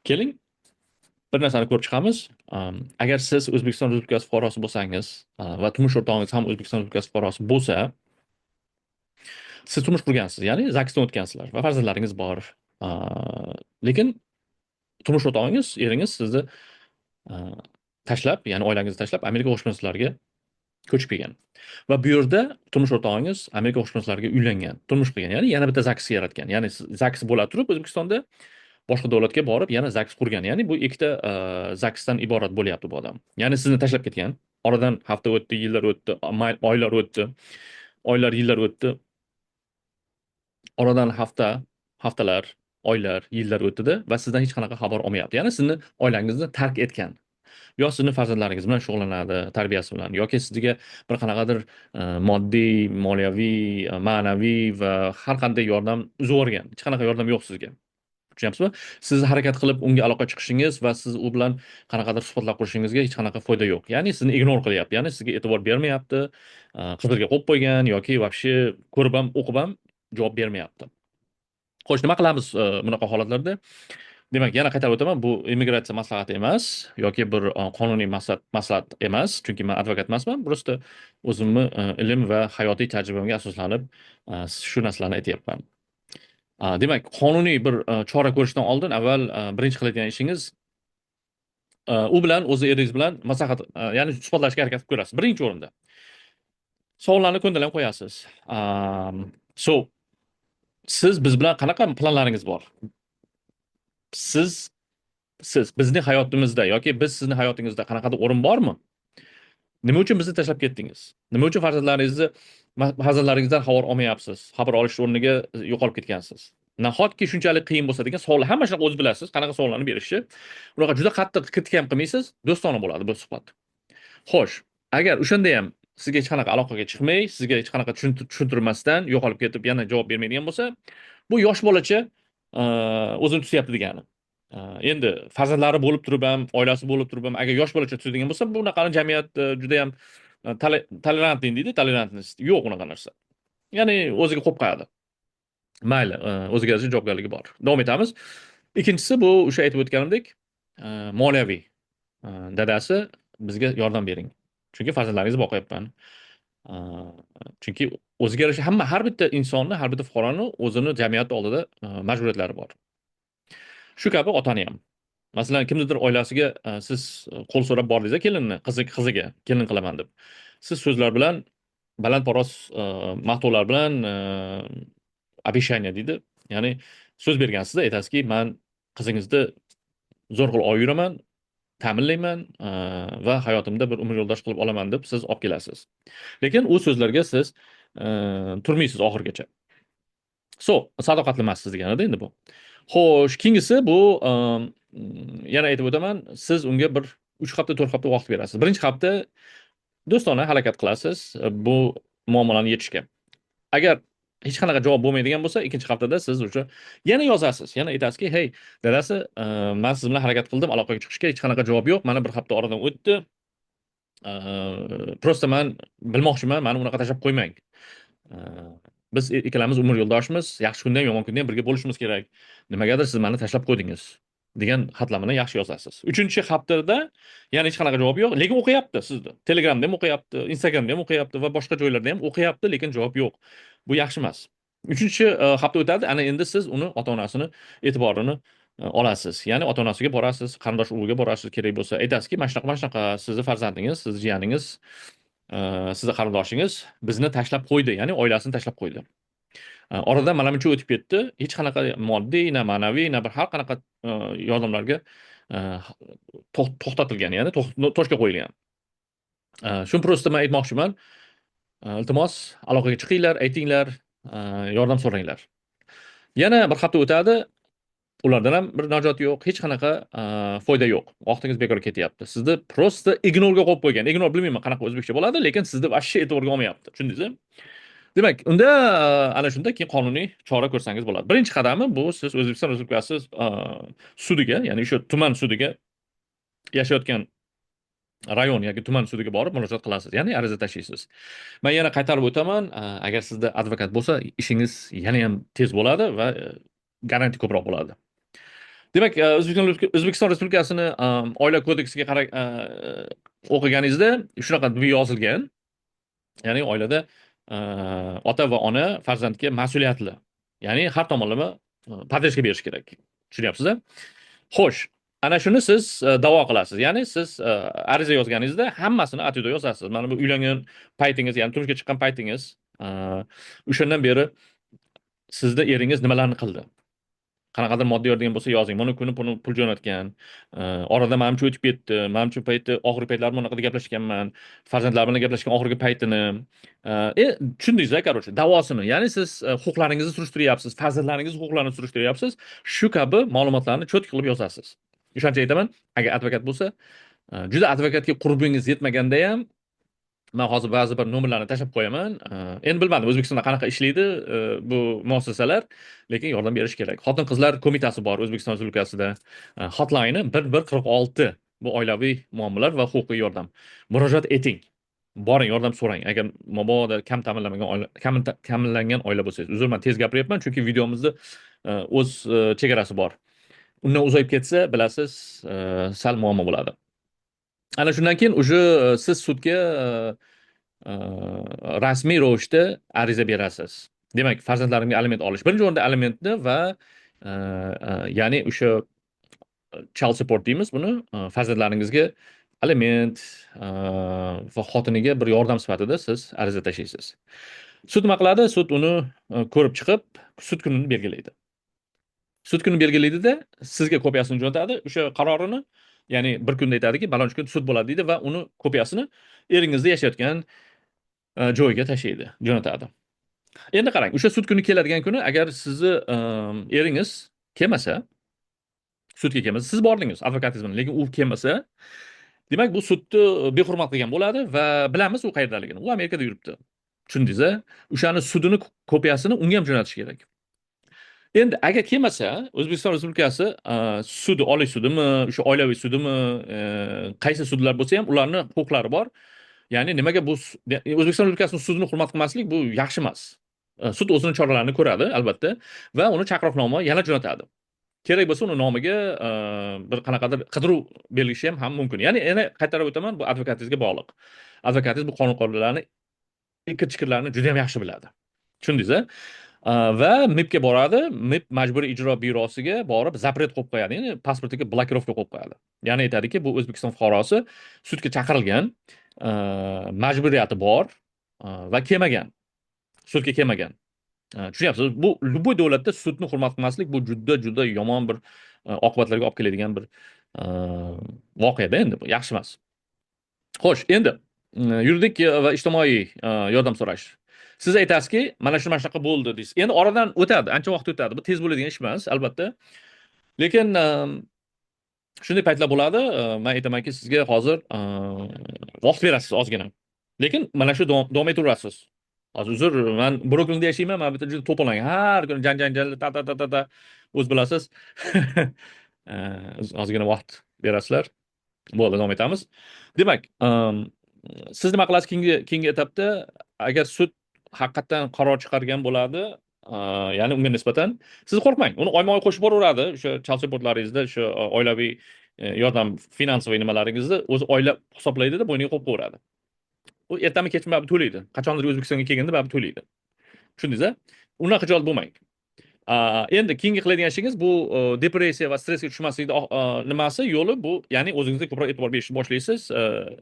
Keling, bir narsani ko'rib chiqamiz. Agar siz O'zbekiston Respublikasi fuqarosi bo'lsangiz, va turmush o'rtog'ingiz ham O'zbekiston Respublikasi fuqarosi bo'lsa, siz turmush qurgansiz, ya'ni ZAGSdan o'tgansizlar va farzandlaringiz bor. A, Lekin turmush o'rtog'ingiz, eringiz sizni a, tashlab, ya'ni oilangizni tashlab Amerika Qo'shma Shtatlariga ko'chib kelgan. Va bu yerda turmush o'rtog'ingiz Amerika Qo'shma Shtatlariga uylangan, turmush qurgan, ya'ni yana bitta ZAGS yaratgan. Ya'ni ZAGS bo'la turib O'zbekistonda boshqa davlatga borib yana ZAGS qurgan. Ya'ni bu ikkita ZAGSdan iborat bo'lyapti bu odam. Ya'ni sizni tashlab ketgan. Oradan hafta o'tdi, yillar o'tdi, oylar o'tdi. Oylar, yillar o'tdi. Oradan haftalar, oylar, yillar o'tdi-da va sizdan hech qanaqa xabar olmayapti. Ya'ni sizni oilangizni tark etgan. Yo sizni farzandlaringiz bilan shug'ullanadi, tarbiyasi bilan, yoki sizga bir qanaqadir moddiy, moliyaviy, ma'naviy va har qanday yordam uzib yuborgan. Hech qanaqa yordam yo'q sizga. Tushunyapsizmi? Siz harakat qilib unga aloqa chiqishingiz va siz u bilan qanaqadir suhbatlar qurishingizga hech qanaqa foyda yo'q. Ya'ni sizni ignor qilyapti. Ya'ni sizga e'tibor bermayapti, qizlarga qo'yib qo'ygan yoki вообще ko'rib ham, o'qib ham javob bermayapti. Xo'sh, nima qilamiz bunaqa holatlarda? Demak, yana qaytarib o'taman, bu immigratsiya maslahati emas yoki bir qonuniy maslahat emas, chunki men advokat emasman. Просто o'zimni ilm va hayotiy tajribamga asoslanib shu narsalarni aytyapman. Demak, qonuniy bir chora ko'rishdan oldin avval birinchi qiladigan ishingiz u bilan, o'zi eringiz bilan maslahat, ya'ni suhbatlashishga harakat qilib ko'rasiz. Birinchi o'rinda. Savollarni ko'ndalang qo'yasiz. So, siz biz bilan qanaqa planlaringiz bor? Siz siz bizning hayotimizda yoki biz sizni hayotingizda qanaqadir o'rin bormi? Nima uchun bizni tashlab ketdingiz? Nima uchun farzandlaringizdan xabar olmayapsiz? Xabar olish o'rniga yo'qolib ketgansiz? Nahotki shunchalik qiyin bo'lsa degan savol, hamma shunaqa o'zingiz bilasiz, qanaqa savollarni berishni. Unaqa juda qattiq kritika ham qilmaysiz, do'stona bo'ladi bu suhbat. Xo'sh, agar o'shanda ham sizga hech qanaqa aloqaga chiqmay, sizga hech qanaqa tushuntirmasdan yo'qolib ketib, yana javob bermaydigan bo'lsa, bu yosh bolacha o'zini tutyapti degani. Endi farzandlari bo'lib turib ham, oilasi bo'lib turib ham, agar yosh bolacha tutadigan bo'lsa, bunaqani jamiyat juda ham tolerantlik deydi, tolerantность. Yo'q unaqa narsa. Ya'ni o'ziga qo'yib qo'yadi. Mayli, o'ziga yarasha javobgarligi bor. Davom etamiz. Ikkinchisi bu o'sha aytib o'tganimdek, moliyaviy. Dadasi, bizga yordam bering. Chunki farzandlaringizni boqyapman. Chunki o'ziga yarasha har bitta insonni, har bitta fuqaroni o'zini jamiyat oldida majburiyatlari bor. Shu kabi otani ham. Masalan, kimnidir oilasiga siz qo'l so'rab bordingiz kelinni, qiziga kelin qilaman deb. Siz so'zlar bilan balandparvoz maqtovlar bilan обещание deydi. Ya'ni so'z bergansiz, aytasizki, men qizingizni zo'r qilib olib yuraman, ta'minlayman va hayotimda bir umr yo'ldosh qilib olaman deb siz olib kelasiz. Lekin u so'zlarga siz turmaysiz oxirigacha. Sadoqatli emassiz deganida endi bu. Xo'sh, keyingisi bu yana aytib o'taman, siz unga bir 3 hafta, 4 hafta vaqt berasiz. Birinchi hafta do'stona harakat qilasiz bu muammolarni yechishga. Agar hech qanaqa javob bo'lmaydigan bo'lsa, ikkinchi haftada siz o'sha yana yozasiz. Yana aytasizki, "Hey, dadasi, men siz bilan harakat qildim, aloqaga chiqishga hech qanaqa javob yo'q. Mana bir hafta oradan o'tdi. Prosta men bilmoqchiman, meni unaqa tashlab qo'ymang. Biz ikkalamiz umr yo'ldoshimiz, yaxshi kunda ham, yomon kunda ham birga bo'lishimiz kerak. Nimagadir siz meni tashlab qo'ydingiz." degan xatlamani yaxshi yozasiz. 3-haftada yana hech qanaqa javob yo'q, lekin o'qiyapti sizni. Telegramda ham o'qiyapti, Instagramda ham o'qiyapti va boshqa joylarda ham o'qiyapti, lekin javob yo'q. Bu yaxshi emas. 3-hafta o'tadi, ana endi siz uni ota-onasini e'tiborini olasiz. Ya'ni ota-onasiga borasiz, qarindosh urug'iga borasiz, kerak bo'lsa aytasizki, "Mana shunaqa, mana shunaqa, sizni farzandingiz, sizni jiyaningiz, sizni qarindoshingiz bizni tashlab qo'ydi", ya'ni oilasini tashlab qo'ydi. Oradan mana buncha o'tib ketdi. Hech qanaqa moddiy, na ma'naviy, na bir har qanaqa yordamlarga to'xtatilgan, ya'ni tochka qo'yilgan. Shuni prosta men aytmoqchiman. Iltimos, aloqaga chiqinglar, aytinglar, yordam so'ranglar. Yana bir hafta o'tadi. Ulardan ham bir najot yo'q, hech qanaqa foyda yo'q. Vaqtingiz bekorga ketyapti. Sizni prosta ignorga qo'yib qo'ygan. Ignor bilmayman qanaqa o'zbekcha bo'ladi, lekin sizni вообще e'tiborga olmayapti. Tushundingizmi? Demak, unda ana shunda keyin qonuniy chora ko'rsangiz bo'ladi. Birinchi qadami bu siz O'zbekiston Respublikasi sudiga, ya'ni o'sha tuman sudiga, yashayotgan rayon yoki tuman sudiga borib murojaat qilasiz, ya'ni ariza tashlaysiz. Men yana qaytarib o'taman, agar sizda advokat bo'lsa, ishingiz yana ham tez bo'ladi va garantiya ko'proq bo'ladi. Demak, O'zbekiston Respublikasini Oila kodeksiga o'qiganingizda shunaqa bu yozilgan. Ya'ni oilada ota va ona farzandga mas'uliyatli. Ya'ni har tomonlama podдержка berish kerak. Tushunyapsiz-a? Xo'sh, ana shuni siz da'vo qilasiz. Ya'ni siz ariza yozganingizda hammasini atyuda yozasiz. Mana bu uylangan paytingiz, ya'ni turmushga chiqqan paytingiz, o'shandan beri sizni eringiz nimalarni qildi? Qanaqadir moddiy yordam bo'lsa yozing. Mana kuni pul jo'natgan. Orada manimcha o'tib ketdi. Manimcha payti oxirgi paytlar bunaqada gaplashganman. Farzandlar bilan gaplashgan oxirgi paytini. Tushundingiz-a, короче, davosini. Ya'ni siz huquqlaringizni surishtiryapsiz, farzandlaringiz huquqlarini surishtiryapsiz. Shu kabi ma'lumotlarni cho'tki qilib yozasiz. Ishonch aytaman, agar advokat bo'lsa, juda advokatga qurbingiz yetmaganda ham men hozir ba'zi bir nomerlarni tashlab qo'yaman. Endi bilmadim O'zbekistonda qanaqa ishlaydi bu muassasalar, lekin yordam berish kerak. Xotin-qizlar qo'mitasi bor O'zbekiston Respublikasida. Hotline 1146. Bu oilaviy muammolar va huquqiy yordam. Murojaat eting. Boring, yordam so'rang. Agar mabodo kam ta'minlanmagan oila, ta'minlangan oila bo'lsangiz. Uzr, men tez gapiryapman, chunki videomizda o'z chegarasi bor. Undan uzayib ketsa, bilasiz, sal muammo bo'ladi. Ana shundan keyin уже siz sudga rasmiy ravishda ariza berasiz. Demak, farzandlarimga aliment olish. Birinchi o'rinda alimentni va ya'ni o'sha child support deymiz buni, farzandlaringizga aliment va xotiniga bir yordam sifatida siz ariza tashlaysiz. Sud nima qiladi? Sud uni ko'rib chiqib, sud kunini belgilaydi. Sud kuni belgilaydida sizga kopiyasini jo'natadi. O'sha qarorini, ya'ni bir kunda aytadiki, balonchi kun sud bo'ladi deydi va uni kopiyasini eringizda yashayotgan joyiga tashlaydi, jo'natadi. Endi qarang, o'sha sud kuni keladigan kuni agar sizni eringiz kelmasa, sudga kelmasa, siz bordingiz advokatingiz bilan, lekin u kelmasa, demak bu sudni behurmat qilgan bo'ladi va bilamiz u qayerdaligini. U Amerikada yuribdi. Tushundingiz-a? O'shani sudini kopiyasini unga ham jo'natish kerak. Endi agar kelmasa, O'zbekiston Respublikasi sudi, Oliy sudimi, o'sha oilaviy sudimi, qaysi sudlar bo'lsa ham ularning huquqlari bor. Ya'ni nimaga bu O'zbekiston Respublikasining sudini hurmat qilmaslik bu yaxshi emas. Sud o'zining choralarini ko'radi, albatta, va uni chaqiriqnoma yana jo'natadi. Kerak bo'lsa uni nomiga bir qanaqadir qidiruv belgisi ham mumkin. Ya'ni yana qaytarib o'taman, bu advokatingizga bog'liq. Advokatingiz bu qonun-qoidalarni, ikir-chikirlarni juda ham yaxshi biladi. Tushundingiz-a? Va MIBga boradi. MIB majburiy ijro byurosiga borib zapret qo'yib qo'yadi. Ya'ni pasportiga blokirovka qo'yib qo'yadi. Ya'ni aytadiki, bu O'zbekiston fuqarosi sudga chaqirilgan, majburiyati bor va kelmagan. Sudga kelmagan. Tushunyapsiz? Bu любой davlatda sudni hurmat qilmaslik bu juda yomon bir oqibatlarga olib keladigan bir voqea-da endi bu. Yaxshi emas. Xo'sh, endi yuridik va ijtimoiy yordam so'rash. Siz aytasizki, mana shunaqa bo'ldi deysiz. Endi oradan o'tadi, ancha vaqt o'tadi. Bu tez bo'ladigan ish emas, albatta. Lekin shunday paytlar bo'ladi, men aytamanki, sizga hozir vaqt berasiz ozgina. Lekin mana shu davom etaverasiz. Hozir uzr, men Brooklynda yashayman, men bitta juda to'polon. Har kuni janjal ta o'z bilasiz. Ozgina vaqt berasizlar. Bo'ldi, davom etamiz. Demak, siz nima qilasiz keyingi etapda? Agar sud haqiqatan qaror chiqargan bo'ladi, ya'ni unga nisbatan siz qo'rqmang. Uni oyma-oy qo'shib boraveradi. O'sha child supportlaringizda, o'sha oilaviy yordam, finansiy nimalaringizni o'zi oila hisoblaydida, bo'yniga qo'yib qo'yadi. U ertami kechmi baribir to'laydi. Qachondir O'zbekistonga kelganda baribir to'laydi. Tushundingiz-a? Unaqa xijolat bo'lmang. Endi keyingi qiladigan ishingiz bu depressiya va stressga tushmaslikni nimasi yo'li bu, ya'ni o'zingizga ko'proq e'tibor berishni boshlaysiz,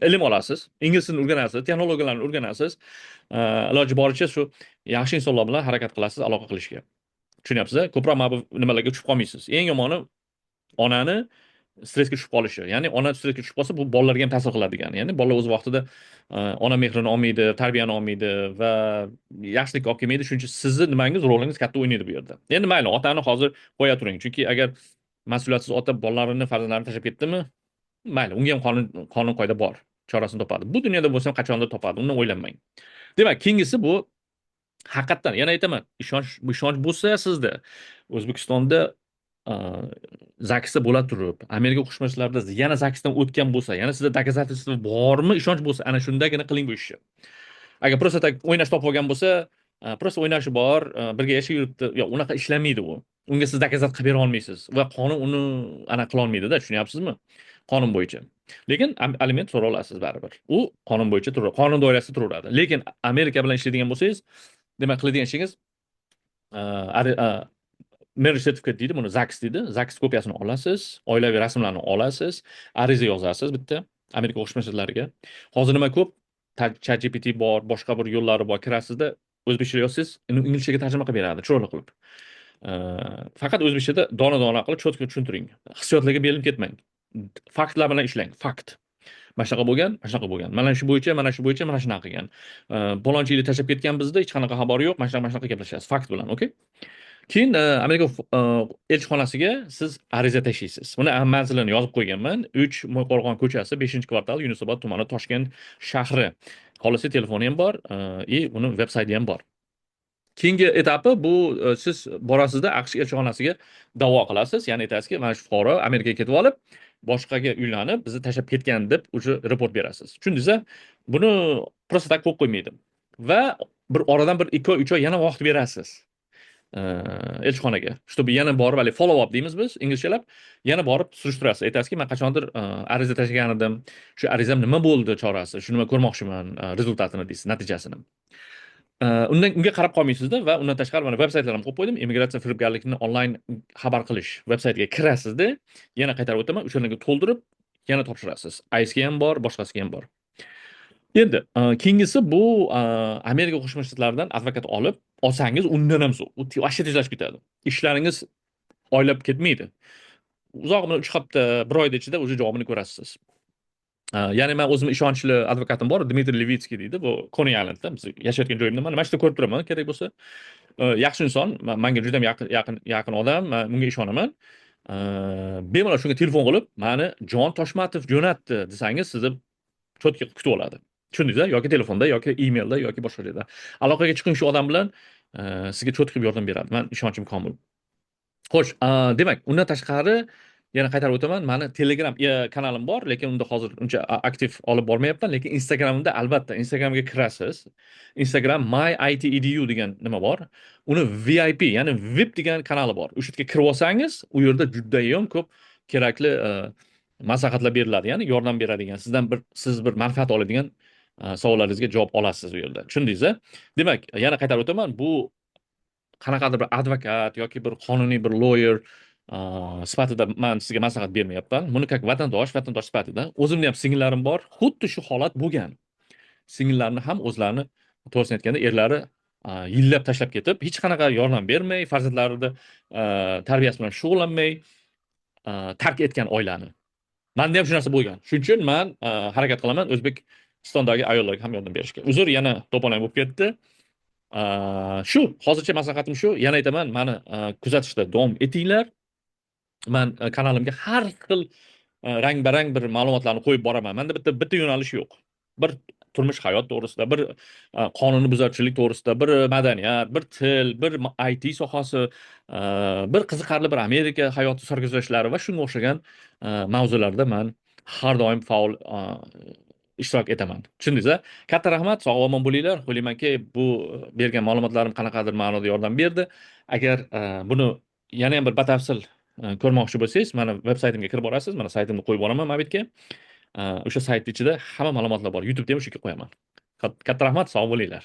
ilm olasiz, ingliz tilini o'rganasiz, texnologiyalarni o'rganasiz, iloji boricha shu yaxshi insonlar bilan harakat qilasiz aloqa qilishga. Tushunyapsiz-a? Ko'proq mana bu nimalarga tushib qolmaysiz. Eng yomoni onani stressga tushib qolishi. Ya'ni ona stressga tushib qolsa bu bolalarga ham ta'sir qiladi degani. Ya'ni bolalar o'z vaqtida ona mehrini olmaydi, tarbiyani olmaydi va yaxshilikka olib kelmaydi. Shuning uchun sizni nimangiz, rolingiz katta o'ynaydi bu yerda. Endi mayli, otani hozir qo'ya turing. Chunki agar mas'uliyatsiz ota bolalarini, farzandlarini tashlab ketdimi, mayli, unga ham qonun qoida bor. Chorasini topadi. Bu dunyoda bo'lsa ham qachondir topadi. Undan o'ylanmang. Demak, keyingisi bu haqiqatan, yana aytaman, ishonch bo'lsa sizda O'zbekistonda zaksda bo'la turib, Amerika Qo'shma Shtatlarida yana zaksdan o'tgan bo'lsa, yana sizda доказательство bormi, ishonch bo'lsa, ana shundagina qiling bu ishni. Agar просто tak o'ynash topib olgan bo'lsa, просто o'ynashi bor, birga yashab yuribdi, yo'q, unaqa ishlamaydi u. unga siz dokazat qilib bera olmaysiz va qonun uni qila olmaydi-da, tushunyapsizmi? Qonun bo'yicha. Lekin aliment so'ra olasiz baribir. U qonun bo'yicha qonun doirasida turaveradi. Lekin Amerika bilan ishlaydigan bo'lsangiz, demak qiladigan ishingiz marriage certificate deydi, buni ZAGS deydi. ZAGS kopiyasini olasiz, oilaviy rasmlarni olasiz, ariza yozasiz bitta Amerika Qo'shma Shtatlariga. Hozir nima ko'p ChatGPT bor, boshqa bir yo'llari bor, kirasizda o'zbekcha yozsangiz, inglizchaga tarjima qilib beradi, chiroyli qilib. Faqat o'zbekchada dona-dona qilib cho'tka tushuntiring. Hissiyotlarga berilib ketmang. Faktlar bilan ishlang, fakt. Mana shunaqa bo'lgan, mana shunaqa bo'lgan. Mana shu bo'yicha, mana shu bo'yicha, mana shunaqa qilgan. Palonchi yili tashlab ketgan bizda hech qanaqa xabari yo'q, mana shunaqa gaplashasiz, fakt bilan, okey? Keyin Amerika elchixonasiga siz ariza tashlaysiz. Buni manzilini yozib qo'yganman. 3 Mo'yqo'rg'on ko'chasi, 5-kvartal, Yunusobod tumani, Toshkent shahri. Xolisi telefoni ham bor, uni veb-sayti ham bor. Keyingi etapi bu siz borasizda AQSh elchixonasiga da'vo qilasiz. Ya'ni aytasizki, mana shu fuqaro Amerikaga ketib olib, boshqaga uylanib, bizni tashlab ketgan deb o'sha report berasiz. Tushundingiz-a? Buni prosta tak qo'yib qo'ymaydi. Va bir oradan bir 2 oy, 3 oy yana vaqt berasiz. Elchixonaga. Чтобы yana borib, hali follow up deymiz biz inglizchalab, yana borib surishtirasiz. Aytasizki, men qachondir ariza tashlagan edim. Shu arizam nima bo'ldi chorasi? Shuni men ko'rmoqchiman, rezultatini deysiz, natijasini. Unga qarab qolmaysizda va undan tashqari mana veb-saytlarni qo'yib qo'ydim. Immigratsiya firibgarlikni onlayn xabar qilish veb-saytiga kirasizda, yana qaytarib o'taman, o'shalarga to'ldirib, yana topshirasiz. ICE ham bor, boshqasiga ham bor. Endi keyingisi bu Amerika Qo'shma Shtatlaridan advokat olsangiz, undan ham zo'r. U vashta tezlashib ketadi. Ishlaringiz oylab ketmaydi. Uzog'i bilan 3 hafta, 1 oyda ichida o'sha javobini ko'rasiz. Ya'ni men o'zim ishonchli advokatim bor, Dmitriy Levitskiy deydi. Bu Coney Islandda biz yashayotgan joyimda mana shu yerda ko'rib turaman, kerak bo'lsa. Yaxshi inson, menga juda ham yaqin odam, men bunga ishonaman. Bemalol shunga telefon qilib, mani Jon Toshmatov jo'natdi desangiz, sizni cho'tka kutib oladi. Tushundingiz-a? Yoki telefonda, yoki emailda, yoki boshqa joyda. Aloqaga chiqing shu odam bilan, sizga cho'tka qilib yordam beradi. Men ishonchim komil. Xo'sh, demak, undan tashqari yana qaytarib o'taman, mani Telegram kanalim bor, lekin unda hozir uncha aktiv olib bormayapman, lekin Instagramda albatta Instagramga kirasiz. Instagram myiTedu degan nima bor. Uni VIP, ya'ni VIP degan kanali bor. O'sha yerga kirib olsangiz, u yerda juda ham ko'p kerakli maslahatlar beriladi, ya'ni yordam beradigan, siz bir manfaat oladigan savollaringizga javob olasiz u yerda. Tushundingiz-a? Demak, yana qaytarib o'taman, bu qanaqadir bir advokat yoki bir qonuniy bir lawyer sifatida men sizga maslahat bermayapman. Buni как vatandosh sifatida o'zimni ham singillarim bor. Xuddi shu holat bo'lgan. Singillarni ham o'zlarini to'g'risini aytganda erlari yillab tashlab ketib, hech qanaqa yordam bermay, farzandlarini tarbiyasi bilan shug'ullanmay tark etgan oilani. Menda ham shu narsa bo'lgan. Shuning uchun men harakat qilaman O'zbekistondagi ayollarga ham yordam berishga. Uzr, yana to'polon bo'lib ketdi. Shu, hozircha maslahatim shu. Yana aytaman, meni kuzatishda davom etinglar. Men kanalimga har xil rang-barang bir ma'lumotlarni qo'yib boraman. Menda bitta yo'nalish yo'q. Bir turmush hayot to'g'risida, bir qonuniy buzarchilik to'g'risida, bir madaniyat, bir til, bir IT sohasi, bir qiziqarli bir Amerika hayoti sarguzashtlari va shunga o'xshagan mavzularda men har doim faol ishtirok etaman. Tushundingiz-a? Katta rahmat, sog' omon bo'linglar. O'ylaymanki, bu bergan ma'lumotlarim qanaqadir ma'noda yordam berdi. Agar buni yana ham bir batafsil ko'rmoqchi bo'lsangiz, mana veb-saytimga kirib borasiz. Mana saytimni qo'yib boraman Mabitga. O'sha sayt ichida hamma ma'lumotlar bor. YouTube'da ham o'sha yerga qo'yaman. Katta rahmat, sog' bo'linglar.